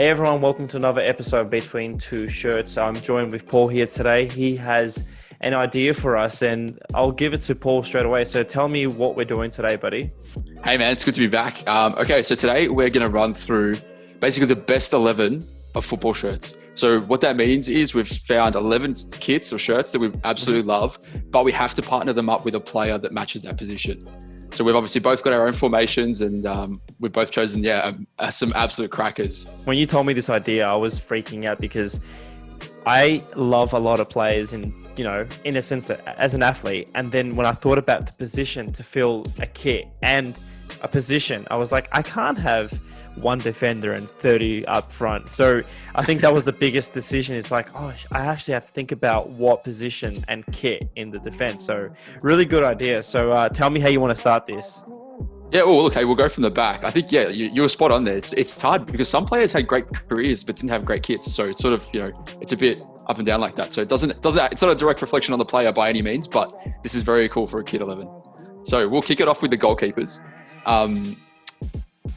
Hey everyone, welcome to another episode Between Two Shirts. I'm joined with Paul here today. He has an idea for us and I'll give it to Paul straight away. So tell me what we're doing today, buddy. Hey man, it's good to be back. Okay, so today we're going to run through basically the best 11 of football shirts. So what that means is we've found 11 kits or shirts that we absolutely love, but we have to partner them up with a player that matches that position. So we've obviously both got our own formations and we've both chosen, some absolute crackers. When you told me this idea, I was freaking out because I love a lot of players in a sense that as an athlete. And then when I thought about the position to fill a kit and a position, I was like, I can't have one defender and 30 up front. So I think that was the biggest decision. It's like, I actually have to think about what position and kit in the defense. So really good idea. So tell me how you want to start this. Yeah, well, okay, we'll go from the back. I think, you were spot on there. It's hard because some players had great careers but didn't have great kits. So it's sort of, it's a bit up and down like that. So it's not a direct reflection on the player by any means, but this is very cool for a kit 11. So we'll kick it off with the goalkeepers.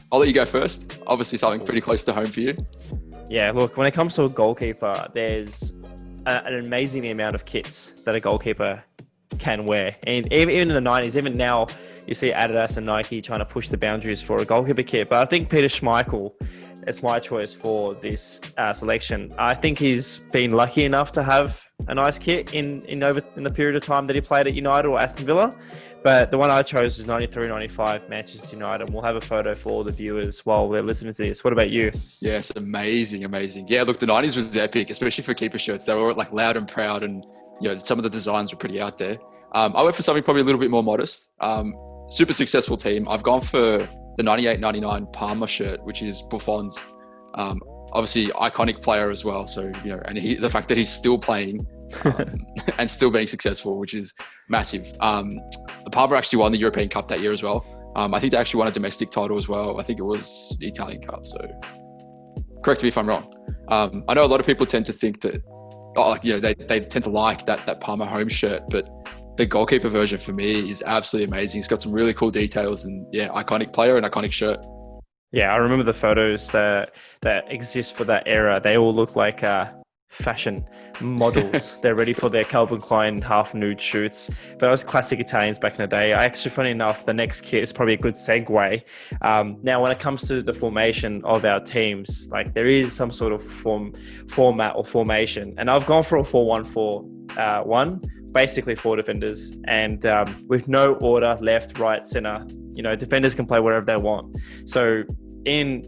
I'll let you go first. Obviously something pretty close to home for you. Yeah, look, when it comes to a goalkeeper, there's an amazing amount of kits that a goalkeeper can wear. And even in the 90s, even now, you see Adidas and Nike trying to push the boundaries for a goalkeeper kit. But I think Peter Schmeichel is my choice for this selection. I think he's been lucky enough to have a nice kit in the period of time that he played at United or Aston Villa. But the one I chose is 93-95 Manchester United. And we'll have a photo for all the viewers while we're listening to this. What about you? Yes, amazing. Yeah, look, the 90s was epic, especially for keeper shirts. They were like loud and proud and, some of the designs were pretty out there. I went for something probably a little bit more modest. Super successful team. I've gone for the 98-99 Parma shirt, which is Buffon's. Obviously, iconic player as well. So, and the fact that he's still playing and still being successful, which is massive. Parma actually won the European Cup that year as well. I think they actually won a domestic title as well. I think it was the Italian Cup. So correct me if I'm wrong. I know a lot of people tend to think that, they tend to like that Parma home shirt, but the goalkeeper version for me is absolutely amazing. It's got some really cool details and iconic player and iconic shirt. Yeah, I remember the photos that exist for that era. They all look like fashion models. They're ready for their Calvin Klein half nude shoots. But that was classic Italians back in the day. Actually, funny enough, the next kit is probably a good segue. Now, when it comes to the formation of our teams, like there is some sort of format or formation. And I've gone for a 4-1-4-1. Basically 4 defenders and with no order, left, right, center. Defenders can play wherever they want. So in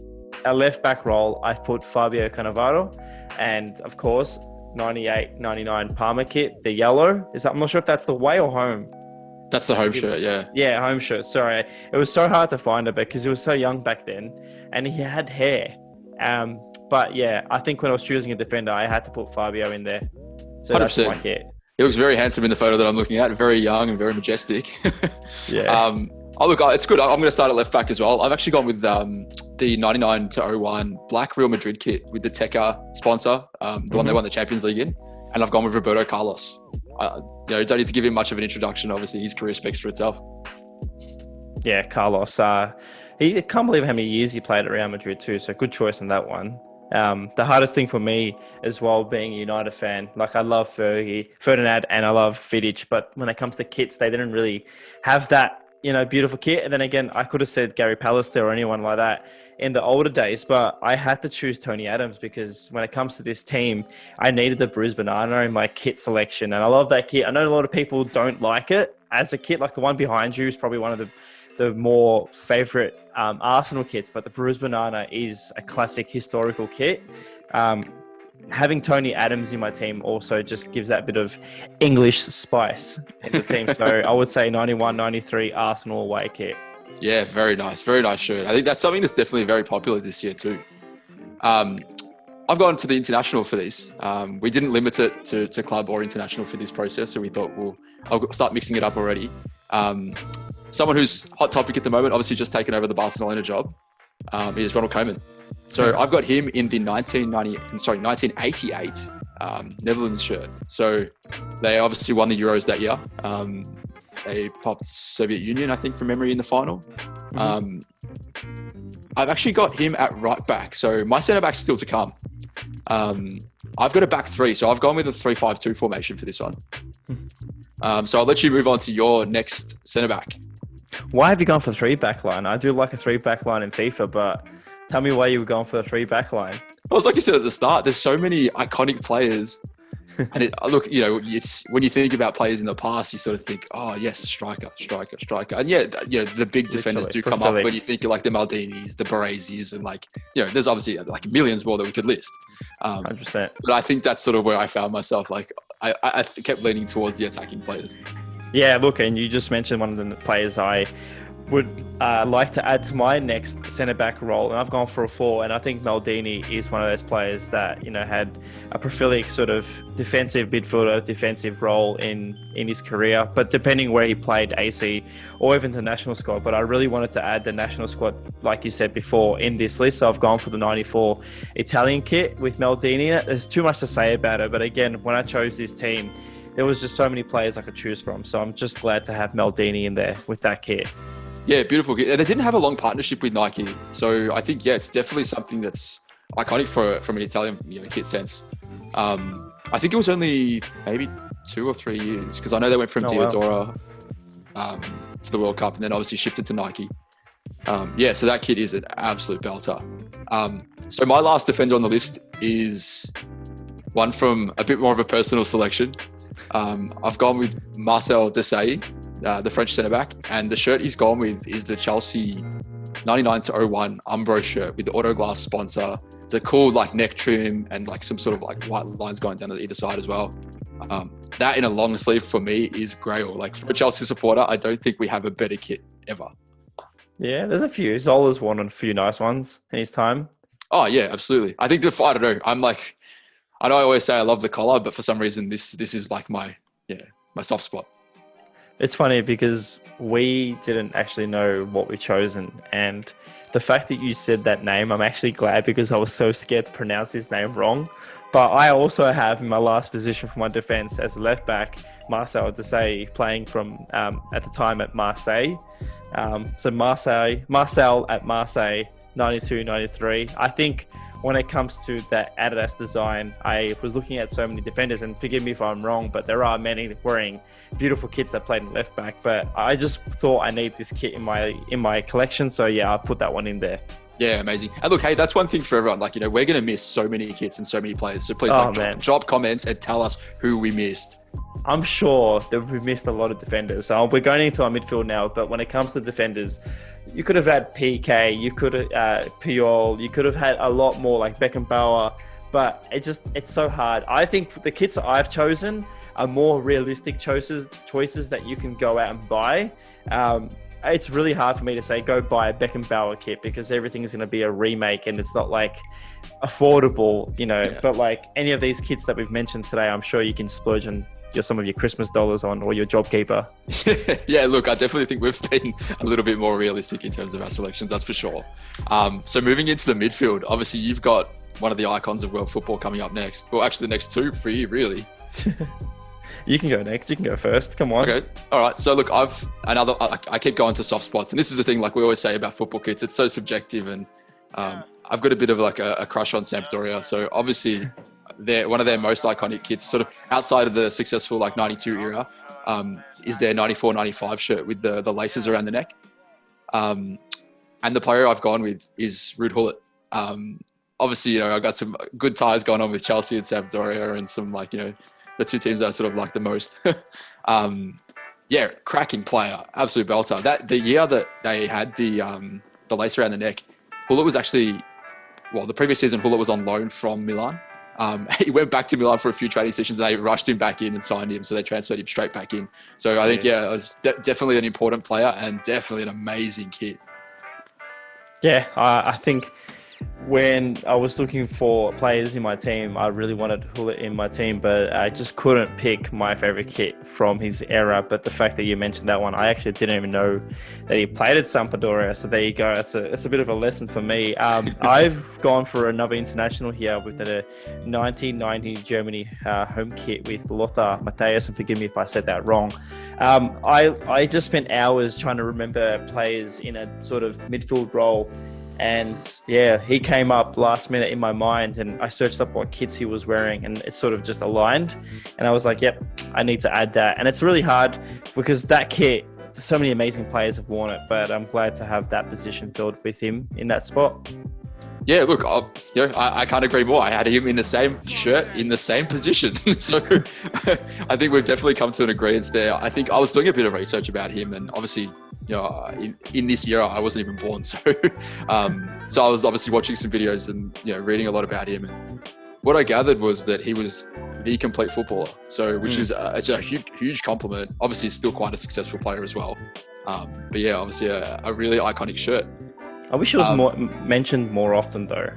a left back role, I've put Fabio Cannavaro and of course 98-99 Parma kit, the yellow. I'm not sure if that's the away or home. That's the home shirt, yeah. Yeah, home shirt. Sorry. It was so hard to find it because he was so young back then and he had hair. But yeah, I think when I was choosing a defender, I had to put Fabio in there. So 100%. That's my kit. He looks very handsome in the photo that I'm looking at, very young and very majestic. Yeah. It's good. I'm going to start at left back as well. I've actually gone with the 99-01 black Real Madrid kit with the Tekka sponsor, the one they won the Champions League in. And I've gone with Roberto Carlos. Don't need to give him much of an introduction. Obviously, his career speaks for itself. Yeah, Carlos. I can't believe how many years he played at Real Madrid too. So good choice on that one. The hardest thing for me as well, being a United fan, like I love Ferdinand and I love Vidic, but when it comes to kits, they didn't really have that, beautiful kit. And then again, I could have said Gary Pallister or anyone like that in the older days, but I had to choose Tony Adams because when it comes to this team, I needed the Bruised Banana in my kit selection. And I love that kit. I know a lot of people don't like it as a kit, like the one behind you is probably one of the more favorite Arsenal kits, but the Bruised Banana is a classic historical kit. Having Tony Adams in my team also just gives that bit of English spice in the team. So I would say 91-93 Arsenal away kit. Yeah, very nice shirt. I think that's something that's definitely very popular this year too. I've gone to the international for this. We didn't limit it to club or international for this process, so we thought I'll start mixing it up already. Someone who's hot topic at the moment, obviously just taken over the Barcelona job, is Ronald Koeman. So I've got him in the 1988 Netherlands shirt. So they obviously won the Euros that year. they popped Soviet Union, I think, from memory in the final. I've actually got him at right back. So my centre back's still to come. I've got a back three. So I've gone with a 3-5-2 formation for this one. So I'll let you move on to your next centre back. Why have you gone for 3-back line? I do like a 3-back line in FIFA, but tell me why you were going for a 3-back line. Well, it's like you said at the start, there's so many iconic players. And look, it's when you think about players in the past, you sort of think, oh yes, striker. And the big defenders do come up when you think of like the Maldinis, the Barresis, and like, there's obviously like millions more that we could list. 100%. But I think that's sort of where I found myself. Like I kept leaning towards the attacking players. Yeah, look, and you just mentioned one of the players I would like to add to my next centre-back role, and I've gone for a 4, and I think Maldini is one of those players that, had a prolific sort of defensive midfielder, defensive role in his career, but depending where he played, AC or even the national squad. But I really wanted to add the national squad, like you said before, in this list, so I've gone for the 94 Italian kit with Maldini in it. There's too much to say about it, but again, when I chose this team, there was just so many players I could choose from, so I'm just glad to have Maldini in there with that kit. Yeah, beautiful. They didn't have a long partnership with Nike. So I think, it's definitely something that's iconic from an Italian kit sense. I think it was only maybe 2 or 3 years, because I know they went from Diodora for the World Cup and then obviously shifted to Nike. So that kit is an absolute belter. So my last defender on the list is one from a bit more of a personal selection. I've gone with Marcel Desailly, the French centre-back, and the shirt he's gone with is the Chelsea 99-01 Umbro shirt with the Autoglass sponsor. It's a cool like neck trim and like some sort of like white lines going down to either side as well. That in a long sleeve for me is grail. Like for a Chelsea supporter, I don't think we have a better kit ever. Yeah, there's a few. Zola's won a few nice ones in his time. Oh yeah, absolutely. I think I don't know. I know I always say I love the collar, but for some reason this is like my soft spot. It's funny because we didn't actually know what we've chosen, and the fact that you said that name, I'm actually glad, because I was so scared to pronounce his name wrong. But I also have in my last position for my defense as a left back, Marcel Desailly, playing from at the time at Marseille. So Marcel at Marseille, 92-93. I think when it comes to that Adidas design, I was looking at so many defenders, and forgive me if I'm wrong, but there are many wearing beautiful kits that played in left back. But I just thought I need this kit in my collection, so yeah, I put that one in there. Yeah, amazing. And look, hey, that's one thing for everyone. Like, we're going to miss so many kits and so many players. So please drop comments and tell us who we missed. I'm sure that we've missed a lot of defenders. So we're going into our midfield now, but when it comes to defenders, you could have had PK, you could have Puyol, you could have had a lot more like Beckenbauer, but it's so hard. I think the kits that I've chosen are more realistic choices that you can go out and buy. It's really hard for me to say go buy a Beckenbauer kit, because everything is going to be a remake and it's not like affordable, but like any of these kits that we've mentioned today, I'm sure you can splurge on some of your Christmas dollars on, or your JobKeeper. Yeah, look, I definitely think we've been a little bit more realistic in terms of our selections, that's for sure. So moving into the midfield, obviously you've got one of the icons of world football coming up next. Well, actually the next two for you, really. You can go next. You can go first. Come on. Okay. All right. So look, I keep going to soft spots, and this is the thing, like we always say about football kits, it's so subjective, and I've got a bit of like a crush on Sampdoria. So obviously one of their most iconic kits, sort of outside of the successful like 92 era, is their 94-95 shirt with the laces around the neck. And the player I've gone with is Ruud Gullit. Obviously, I've got some good ties going on with Chelsea and Sampdoria, and some like, the two teams that I sort of like the most. Cracking player, absolute belter. The year that they had the lace around the neck, Gullit was actually, the previous season Gullit was on loan from Milan. He went back to Milan for a few training sessions, and they rushed him back in and signed him. So they transferred him straight back in. So I think, it was definitely an important player and definitely an amazing kid. Yeah, I think when I was looking for players in my team, I really wanted Hullet in my team, but I just couldn't pick my favorite kit from his era. But the fact that you mentioned that one, I actually didn't even know that he played at Sampdoria. So there you go. It's a bit of a lesson for me. I've gone for another international here with the 1990 Germany home kit with Lothar Matthäus, and forgive me if I said that wrong. I just spent hours trying to remember players in a sort of midfield role. And yeah, he came up last minute in my mind, and I searched up what kits he was wearing, and it sort of just aligned. And I was like, yep, I need to add that. And it's really hard because that kit, so many amazing players have worn it, but I'm glad to have that position filled with him in that spot. Yeah, look, I can't agree more. I had him in the same shirt, in the same position. So I think we've definitely come to an agreement there. I think I was doing a bit of research about him, and obviously, in this year, I wasn't even born. So so I was obviously watching some videos and, reading a lot about him. And what I gathered was that he was the complete footballer. So, which is it's a huge compliment. Obviously, he's still quite a successful player as well. But yeah, obviously a really iconic shirt. I wish it was mentioned more often, though.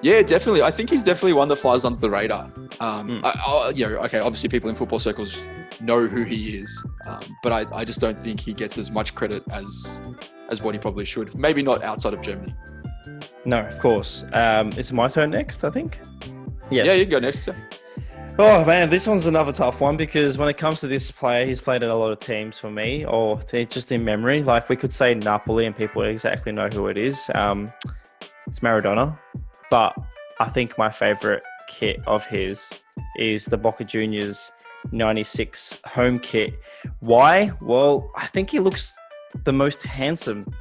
Yeah, definitely. I think he's definitely one that flies under the radar. Okay, obviously people in football circles know who he is, but I just don't think he gets as much credit as what he probably should. Maybe not outside of Germany. No, of course. It's my turn next, I think. Yes. Yeah, you can go next. Yeah. Oh man, this one's another tough one because when it comes to this player, he's played in a lot of teams for me, or just in memory. Like we could say Napoli and people exactly know who it is. It's Maradona, but I think my favorite kit of his is the Boca Juniors 96 home kit. Why? Well, I think he looks the most handsome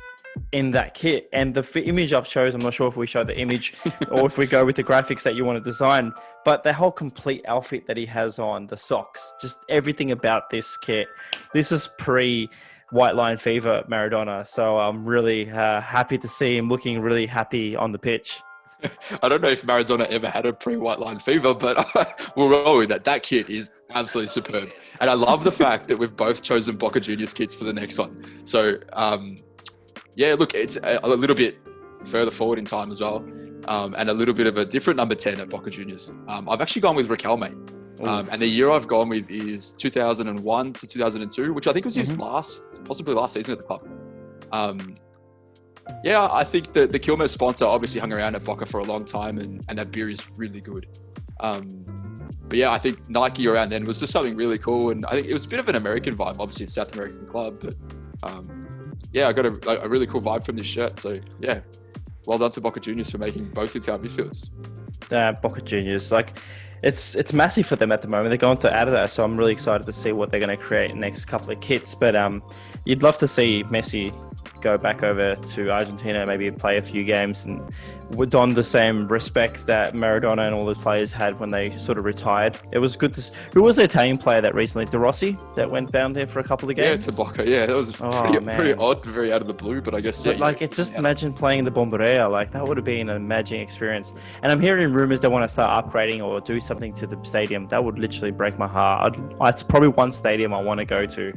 in that kit, and the image I've chosen, I'm not sure if we show the image or if we go with the graphics that you want to design, but the whole complete outfit that he has on, the socks, just everything about this kit. This is pre White Line Fever Maradona, so I'm really happy to see him looking really happy on the pitch. I don't know if Maradona ever had a pre-White Line Fever, but we'll roll with that. That kit is absolutely superb, and I love the fact that we've both chosen Boca Juniors kits for the next one. So yeah, look, it's a little bit further forward in time as well, and a little bit of a different number 10 at Boca Juniors. I've actually gone with Riquelme, and the year I've gone with is 2001 to 2002, which I think was his possibly last season at the club. Yeah, I think that the Quilmes sponsor obviously hung around at Boca for a long time, and that beer is really good. But yeah, I think Nike around then was just something really cool, and I think it was a bit of an American vibe. Obviously, it's a South American club, but yeah, I got a really cool vibe from this shirt. So yeah, well done to Boca Juniors for making both entire midfields. Boca Juniors, like it's massive for them at the moment. They're going to Adidas, so I'm really excited to see what they're going to create in the next couple of kits. But you'd love to see Messi go back over to Argentina, maybe play a few games and don the same respect that Maradona and all the players had when they sort of retired. It was good to who was the Italian player that recently, De Rossi, that went down there for a couple of games? Yeah, to Boca. Yeah, that was pretty odd, very out of the blue, but I guess it's just imagine playing in the Bombardier. Like that would have been an amazing experience. And I'm hearing rumors they want to start upgrading or do something to the stadium. That would literally break my heart. It's probably one stadium I want to go to.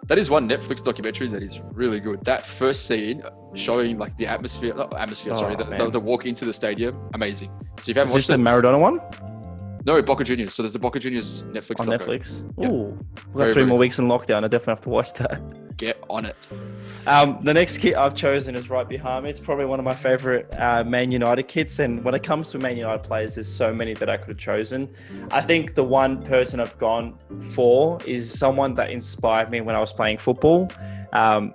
That is one Netflix documentary that is really good. That first scene showing like the the walk into the stadium, amazing. So if you haven't watched the Maradona one? No, Boca Juniors. So there's a Boca Juniors Netflix on Netflix. Yep. Ooh, we've got 3 more weeks in lockdown. I definitely have to watch that. Get on it. The next kit I've chosen is right behind me. It's probably one of my favorite Man United kits. And when it comes to Man United players, there's so many that I could have chosen. I think the one person I've gone for is someone that inspired me when I was playing football.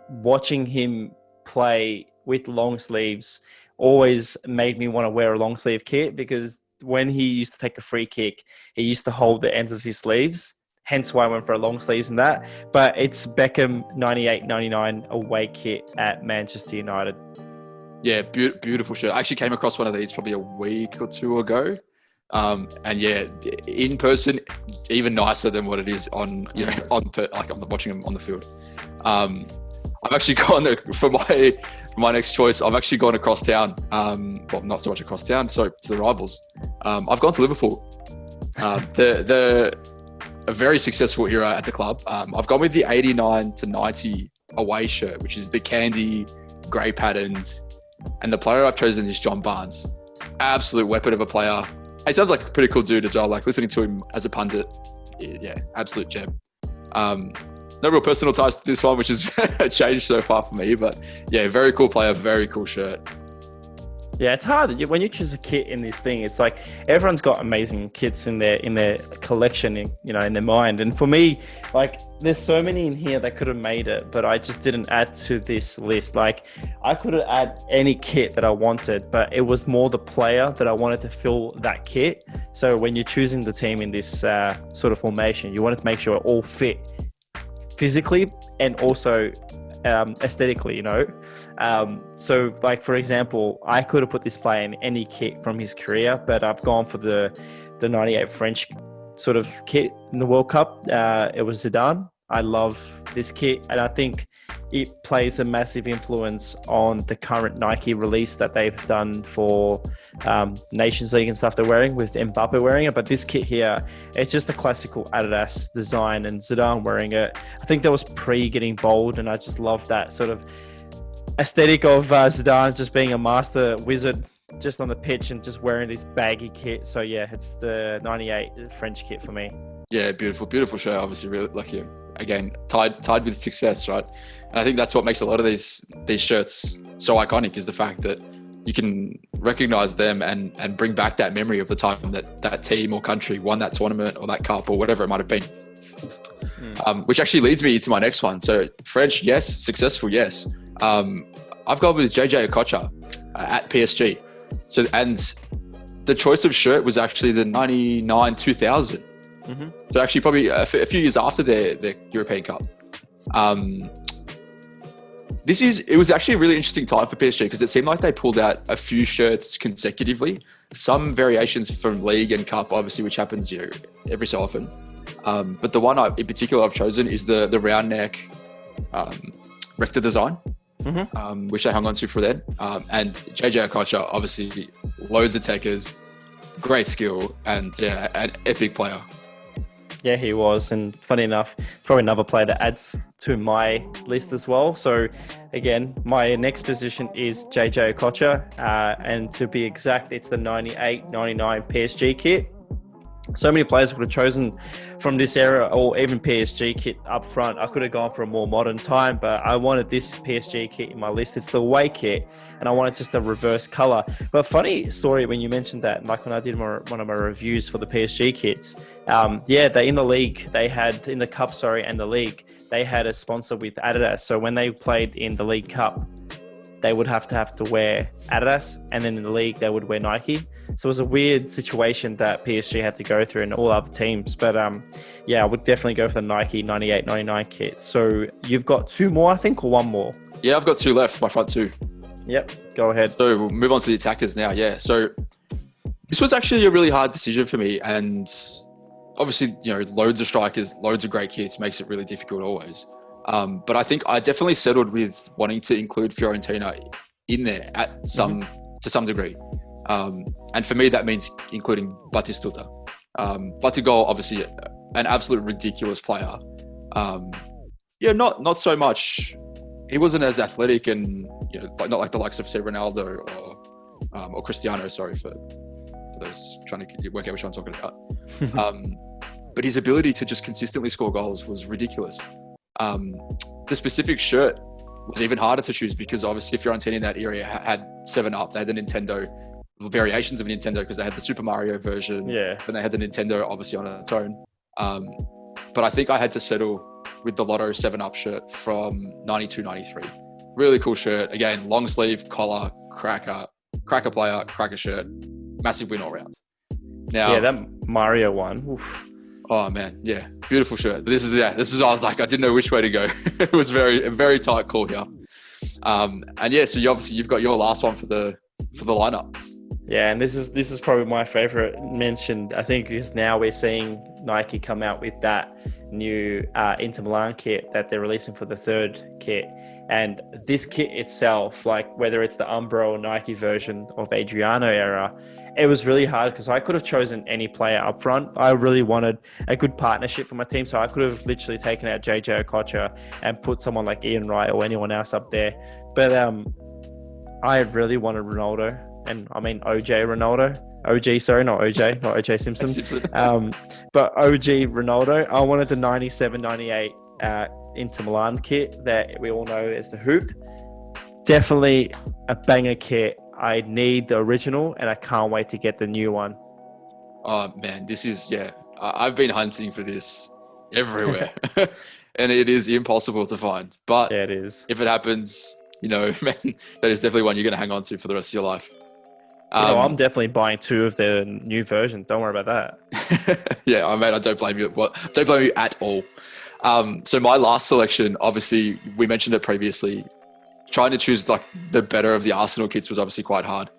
Watching him play with long sleeves always made me want to wear a long sleeve kit, because when he used to take a free kick, he used to hold the ends of his sleeves. Hence why I went for a long sleeves and that. But it's Beckham 98-99 away kit at Manchester United. Yeah, beautiful shirt. I actually came across one of these probably a week or two ago. And yeah, in person, even nicer than what it is on, I'm watching them on the field. I've actually gone there for my next choice. I've actually gone across town. Well, not so much across town, so to the rivals. I've gone to Liverpool. A very successful era at the club. I've gone with the 89-90 away shirt, which is the candy grey patterned, and the player I've chosen is John Barnes. absolute weapon of a player. He sounds like a pretty cool dude as well. Like listening to him as a pundit, yeah, absolute gem. No real personal ties to this one, which has changed so far for me. But yeah, very cool player, very cool shirt. Yeah, it's hard when you choose a kit in this thing. It's like everyone's got amazing kits in their collection, in their mind. And for me, like there's so many in here that could have made it, but I just didn't add to this list. Like I could have added any kit that I wanted, but it was more the player that I wanted to fill that kit. So when you're choosing the team in this sort of formation, you wanted to make sure it all fit physically and also aesthetically, so like for example, I could have put this player in any kit from his career, but I've gone for the 98 French sort of kit in the World Cup. It was Zidane. I love this kit, and I think it plays a massive influence on the current Nike release that they've done for Nations League and stuff they're wearing, with Mbappe wearing it. But this kit here, it's just a classical Adidas design and Zidane wearing it. I think that was getting bold, and I just love that sort of aesthetic of Zidane just being a master wizard just on the pitch and just wearing this baggy kit. So yeah, it's the 98 French kit for me. Yeah, beautiful shirt. Obviously, really lucky. Again, tied with success, right? And I think that's what makes a lot of these shirts so iconic, is the fact that you can recognize them and bring back that memory of the time that team or country won that tournament or that cup or whatever it might have been. Which actually leads me to my next one. So French, yes. Successful, yes. I've gone with JJ Okocha at PSG. So, and the choice of shirt was actually the 99-2000. So actually probably a few years after their European Cup. It was actually a really interesting time for PSG, because it seemed like they pulled out a few shirts consecutively, some variations from League and Cup, obviously, which happens every so often. But the one in particular I've chosen is the round neck rector design, which they hung on to for then. And JJ Okocha, obviously, loads of techers, great skill, and yeah, an epic player. Yeah, he was. And funny enough, probably another player that adds to my list as well. So again, my next position is JJ Okocha. And to be exact, it's the 98-99 PSG kit. So many players could have chosen from this era, or even PSG kit up front. I could have gone for a more modern time, but I wanted this PSG kit in my list. It's the away kit, and I wanted just a reverse color. But funny story when you mentioned that, like when I did one of my reviews for the PSG kits, they in the league, they had in the cup, and the league, they had a sponsor with Adidas. So when they played in the League Cup, they would have to wear Adidas, and then in the league they would wear Nike. So it was a weird situation that PSG had to go through, and all other teams. But I would definitely go for the Nike 98-99 kit. So you've got two more, I think, or one more? Yeah, I've got two left, my front two. Yep, go ahead. So we'll move on to the attackers now. Yeah, so this was actually a really hard decision for me, and obviously, loads of strikers, loads of great kits makes it really difficult always. But I think I definitely settled with wanting to include Fiorentina in there to some degree. And for me, that means including Batistuta. Batigol, obviously, an absolute ridiculous player. Not so much. He wasn't as athletic and not like the likes of say Ronaldo or Cristiano. Sorry for those trying to work out which one I'm talking about. But his ability to just consistently score goals was ridiculous. The specific shirt was even harder to choose, because obviously Fiorentina in that area had 7-Up. They had the Nintendo variations of Nintendo, because they had the Super Mario version. Yeah. And they had the Nintendo obviously on its own. But I think I had to settle with the Lotto 7-Up shirt from 92-93. Really cool shirt. Again, long sleeve, collar, cracker player, cracker shirt. Massive win all round. Now, yeah, that Mario one. Oof. Oh man, yeah, beautiful shirt. This is I was like, I didn't know which way to go. It was a very tight call here. And yeah, so you've got your last one for the lineup. Yeah, and this is probably my favorite mention. I think because now we're seeing Nike come out with that new Inter Milan kit that they're releasing for the third kit. And this kit itself, like whether it's the Umbro or Nike version of Adriano era, it was really hard because I could have chosen any player up front. I really wanted a good partnership for my team. So I could have literally taken out JJ Okocha and put someone like Ian Wright or anyone else up there. But I really wanted Ronaldo. and I mean OJ Ronaldo. OG, sorry, not OJ, not OJ Simpson. Simpson. But OG Ronaldo. I wanted the 97-98 Inter Milan kit that we all know as the hoop. Definitely a banger kit. I need the original, and I can't wait to get the new one. Oh man, this is I've been hunting for this everywhere, and it is impossible to find. But yeah, it is. If it happens, man, that is definitely one you're going to hang on to for the rest of your life. I'm definitely buying 2 of the new version. Don't worry about that. Yeah, I don't blame you. Don't blame you at all. So my last selection, obviously, we mentioned it previously. Trying to choose like the better of the Arsenal kits was obviously quite hard.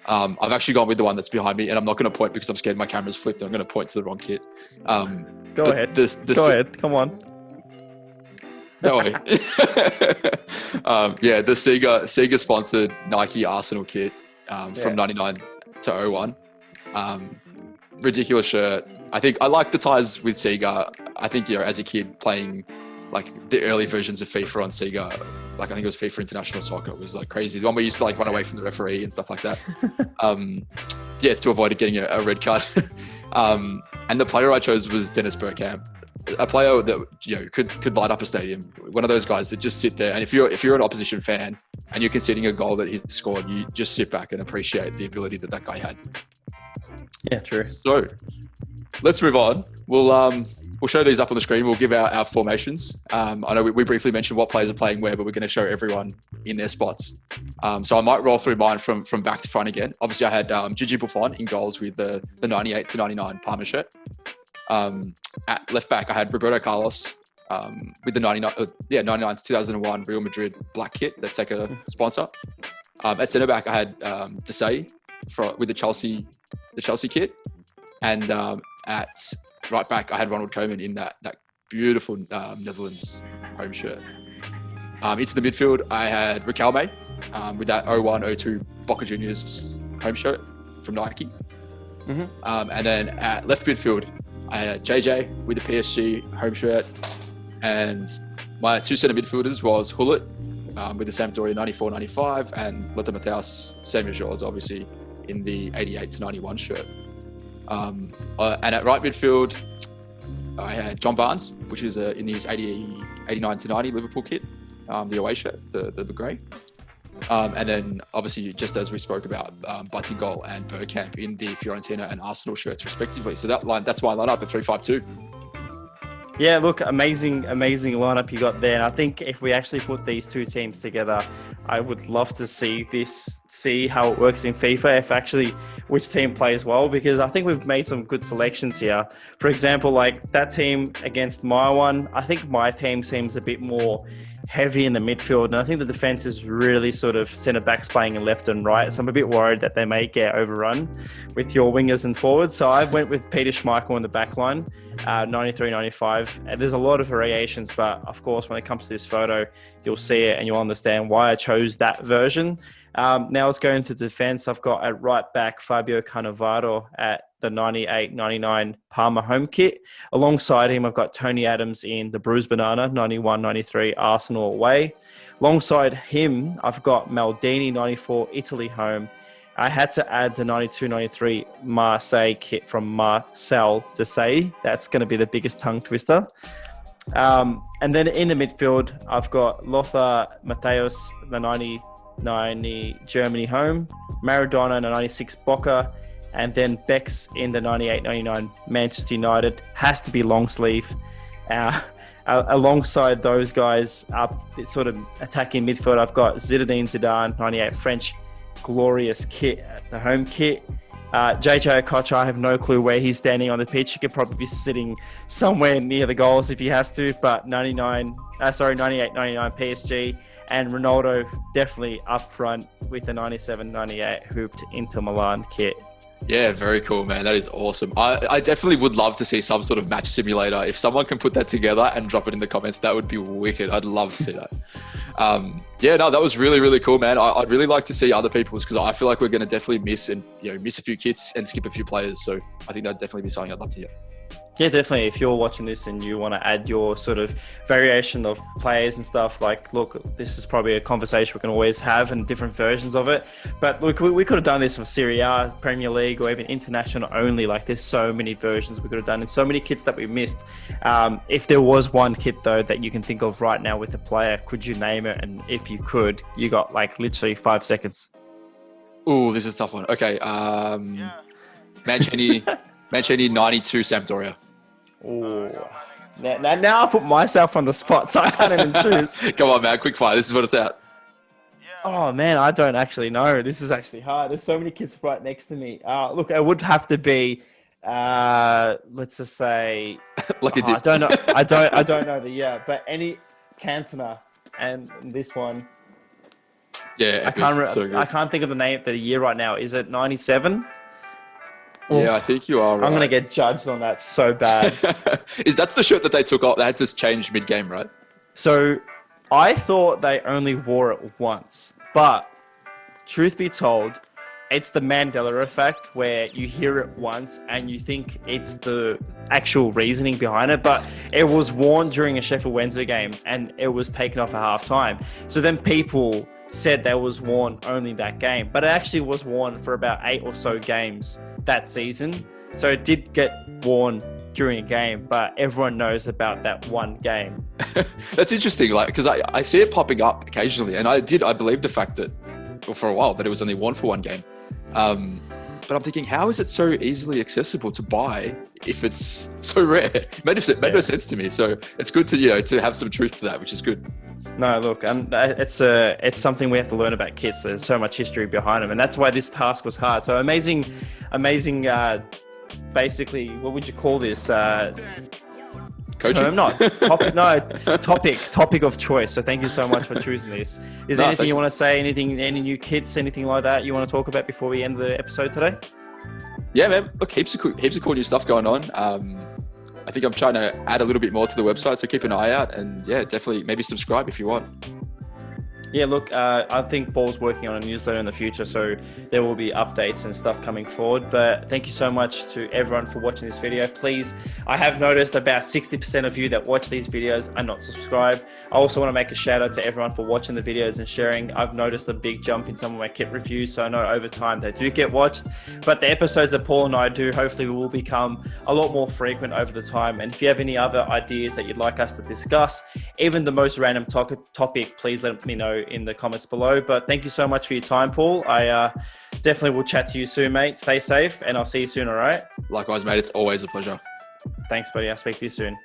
I've actually gone with the one that's behind me, and I'm not going to point because I'm scared my camera's flipped. I'm going to point to the wrong kit. Go ahead. Go ahead. Come on. No way. The Sega sponsored Nike Arsenal kit from 99 to 01. Ridiculous shirt. I think I like the ties with Sega. I think, as a kid playing like the early versions of FIFA on Sega, like I think it was FIFA International Soccer, it was like crazy. The one where you used to like run away from the referee and stuff like that. To avoid getting a red card. And the player I chose was Dennis Bergkamp, a player that could light up a stadium. One of those guys that just sit there, and if you're an opposition fan and you're conceding a goal that he's scored, you just sit back and appreciate the ability that guy had. Yeah, true. So let's move on. We'll show these up on the screen. We'll give our formations. I know we briefly mentioned what players are playing where, but we're going to show everyone in their spots. So I might roll through mine from back to front again. Obviously, I had Gigi Buffon in goals with the 98 to 99 Parma shirt. At left back, I had Roberto Carlos with the 99 to 2001 Real Madrid black kit, the Teca sponsor. At centre back, I had Desai with the Chelsea kit, and at right back, I had Ronald Koeman in that beautiful Netherlands home shirt. Into the midfield, I had Riquelme with that 01-02 Boca Juniors home shirt from Nike. Mm-hmm. And then at left midfield, I had JJ with the PSG home shirt. And my 2 centre midfielders was Hullet with the Sampdoria 94-95 and Lothar Matthäus, same as yours, obviously, in the 88 to 91 shirt. And at right midfield, I had John Barnes, which is in his 89 to 90 Liverpool kit, the away shirt, the grey. And then obviously, just as we spoke about, Buttingol and Bergkamp in the Fiorentina and Arsenal shirts respectively. So that's my lineup at 3-5-2. Yeah, look, amazing lineup you got there. And I think if we actually put these 2 teams together, I would love to see how it works in FIFA, if actually which team plays well, because I think we've made some good selections here. For example, like that team against my one, I think my team seems a bit more heavy in the midfield, and I think the defense is really sort of centre backs playing in left and right, so I'm a bit worried that they may get overrun with your wingers and forwards. So I went with Peter Schmeichel in the back line, 93-95, and there's a lot of variations, but of course when it comes to this photo you'll see it and you'll understand why I chose that version. Now let's go into defense. I've got at right back Fabio Cannavaro at the 98-99 Parma home kit. Alongside him, I've got Tony Adams in the Bruised Banana 91-93 Arsenal away. Alongside him, I've got Maldini 94 Italy home. I had to add the 92-93 Marseille kit from Marcel Desailly. That's going to be the biggest tongue twister. And then in the midfield, I've got Lothar Matthäus, the 90 Germany home, Maradona in the 96 Boca, and then Bex in the 98-99 Manchester United. Has to be long sleeve. Alongside those guys, up sort of attacking midfield, I've got Zinedine Zidane, 98 French glorious kit, the home kit. JJ Okocha, I have no clue where he's standing on the pitch. He could probably be sitting somewhere near the goals if he has to, but 98-99 PSG, and Ronaldo definitely up front with the 97-98 hooped Inter Milan kit. Yeah, very cool, man. That is awesome. I definitely would love to see some sort of match simulator. If someone can put that together and drop it in the comments, that would be wicked. I'd love to see that. That was really, really cool, man. I'd really like to see other people's, because I feel like we're going to definitely miss a few kits and skip a few players. So I think that'd definitely be something I'd love to hear. Yeah, definitely. If you're watching this and you want to add your sort of variation of players and stuff, like, look, this is probably a conversation we can always have and different versions of it. But look, we could have done this for Serie A, Premier League, or even international only. Like, there's so many versions we could have done and so many kits that we missed. If there was one kit, though, that you can think of right now with a player, could you name it? And if you could, you got like literally 5 seconds. Oh, this is a tough one. Okay. Mancini 92 Sampdoria. Oh, now I put myself on the spot, so I can't even choose. Come on, man. Quick fire. This is what it's at. Oh, man, I don't actually know. This is actually hard. There's so many kids right next to me. Look, it would have to be, let's just say, Lucky dip. I don't know. I don't know the year, but any Cantona and this one. Yeah, I can't think of the year right now. Is it 97? Yeah, I think you are right. I'm going to get judged on that so bad. That's the shirt that they took off. They had to change mid-game, right? So I thought they only wore it once. But truth be told, it's the Mandela effect where you hear it once and you think it's the actual reasoning behind it. But it was worn during a Sheffield Wednesday game and it was taken off at halftime. So then people said that was worn only that game. But it actually was worn for about 8 or so games that season. So it did get worn during a game, but everyone knows about that one game. That's interesting, like, because I see it popping up occasionally, and I believe the fact that, well, for a while, that it was only worn for one game. But I'm thinking, how is it so easily accessible to buy if it's so rare? It made no sense to me. So it's good to have some truth to that, which is good. No, look, it's something we have to learn about kits. There's so much history behind them, and that's why this task was hard. So amazing. Basically, what would you call this? Coaching? Term? Not topic. No, topic of choice. So thank you so much for choosing this. Is there anything you want to say? Anything? Any new kits? Anything like that you want to talk about before we end the episode today? Yeah, man. Look, heaps of cool new stuff going on. I think I'm trying to add a little bit more to the website, so keep an eye out, and yeah, definitely maybe subscribe if you want. Yeah, look, I think Paul's working on a newsletter in the future, so there will be updates and stuff coming forward. But thank you so much to everyone for watching this video. Please, I have noticed about 60% of you that watch these videos are not subscribed. I also want to make a shout out to everyone for watching the videos and sharing. I've noticed a big jump in some of my kit reviews, so I know over time they do get watched. But the episodes that Paul and I do, hopefully will become a lot more frequent over the time. And if you have any other ideas that you'd like us to discuss, even the most random topic, please let me know in the comments below. But thank you so much for your time, Paul. I definitely will chat to you soon, mate. Stay safe, and I'll see you soon, all right? Likewise, mate. It's always a pleasure. Thanks, buddy. I'll speak to you soon.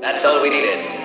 That's all we needed.